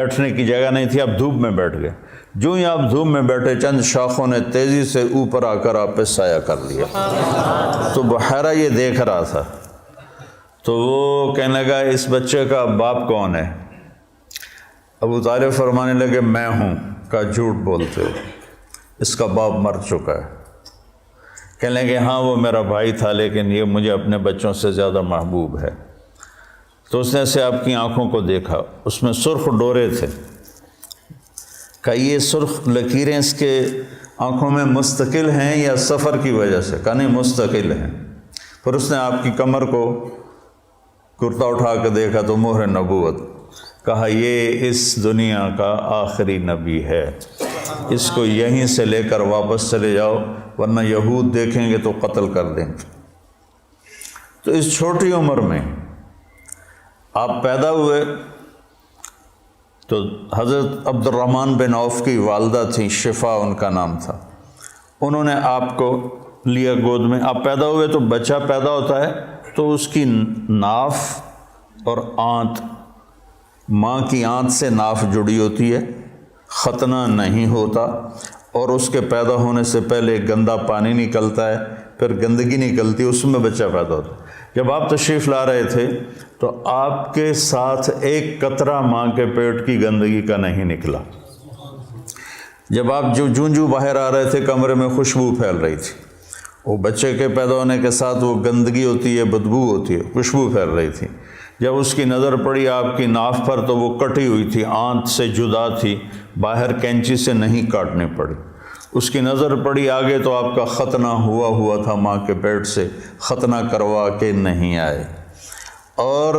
بیٹھنے کی جگہ نہیں تھی، آپ دھوپ میں بیٹھ گئے۔ جو ہی آپ دھوپ میں بیٹھے، چند شاخوں نے تیزی سے اوپر آ کر آپ پہ سایہ کر لیا۔ تو بحیرہ یہ دیکھ رہا تھا، تو وہ کہنے لگا اس بچے کا باپ کون ہے؟ ابو طالب فرمانے لگے میں ہوں۔ کہا جھوٹ بولتے ہو، اس کا باپ مر چکا ہے۔ کہنے لگے ہاں وہ میرا بھائی تھا، لیکن یہ مجھے اپنے بچوں سے زیادہ محبوب ہے۔ تو اس نے سے آپ کی آنکھوں کو دیکھا، اس میں سرخ ڈورے تھے۔ کہا یہ سرخ لکیریں اس کے آنکھوں میں مستقل ہیں یا سفر کی وجہ سے؟ کہا نہیں مستقل ہیں۔ پھر اس نے آپ کی کمر کو کرتا اٹھا کے دیکھا تو مہر نبوت۔ کہا یہ اس دنیا کا آخری نبی ہے، اس کو یہیں سے لے کر واپس چلے جاؤ ورنہ یہود دیکھیں گے تو قتل کر دیں گے۔ تو اس چھوٹی عمر میں آپ پیدا ہوئے تو حضرت عبد الرحمن بن عوف کی والدہ تھیں، شفا ان کا نام تھا، انہوں نے آپ کو لیا گود میں۔ آپ پیدا ہوئے تو بچہ پیدا ہوتا ہے تو اس کی ناف اور آنت، ماں کی آنت سے ناف جڑی ہوتی ہے، ختنہ نہیں ہوتا، اور اس کے پیدا ہونے سے پہلے گندا پانی نکلتا ہے، پھر گندگی نکلتی ہے، اس میں بچہ پیدا ہوتا ہے۔ جب آپ تشریف لا رہے تھے تو آپ کے ساتھ ایک قطرہ ماں کے پیٹ کی گندگی کا نہیں نکلا۔ جب آپ جو باہر آ رہے تھے کمرے میں خوشبو پھیل رہی تھی، وہ بچے کے پیدا ہونے کے ساتھ وہ گندگی ہوتی ہے، بدبو ہوتی ہے، خوشبو پھیل رہی تھی۔ جب اس کی نظر پڑی آپ کی ناف پر تو وہ کٹی ہوئی تھی، آنت سے جدا تھی، باہر کینچی سے نہیں کاٹنی پڑی۔ اس کی نظر پڑی آگے تو آپ کا ختنہ ہوا تھا، ماں کے پیٹ سے ختنہ کروا کے نہیں آئے۔ اور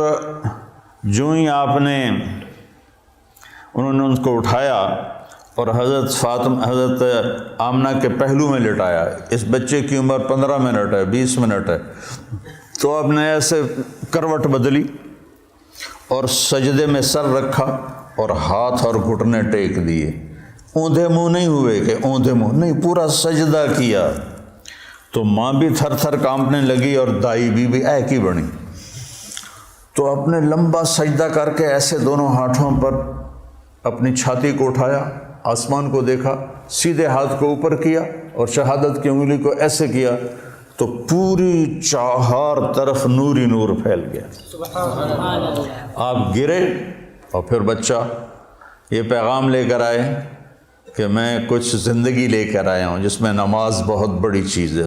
جو ہی آپ نے انہوں نے ان کو اٹھایا اور حضرت آمنہ کے پہلو میں لٹایا، اس بچے کی عمر 15 منٹ ہے، 20 منٹ ہے، تو آپ نے ایسے کروٹ بدلی اور سجدے میں سر رکھا اور ہاتھ اور گھٹنے ٹیک دیے۔ اوندھے منہ نہیں ہوئے کہ اوندھے منہ نہیں، پورا سجدہ کیا۔ تو ماں بھی تھر تھر کانپنے لگی اور دائی بھی اے کی بنی۔ تو آپ نے لمبا سجدہ کر کے ایسے دونوں ہاتھوں پر اپنی چھاتی کو اٹھایا، آسمان کو دیکھا، سیدھے ہاتھ کو اوپر کیا اور شہادت کی انگلی کو ایسے کیا تو پوری چار طرف نور ہی نور پھیل گیا۔ آپ گرے اور پھر بچہ یہ پیغام لے کر آئے کہ میں کچھ زندگی لے کر آیا ہوں جس میں نماز بہت بڑی چیز ہے،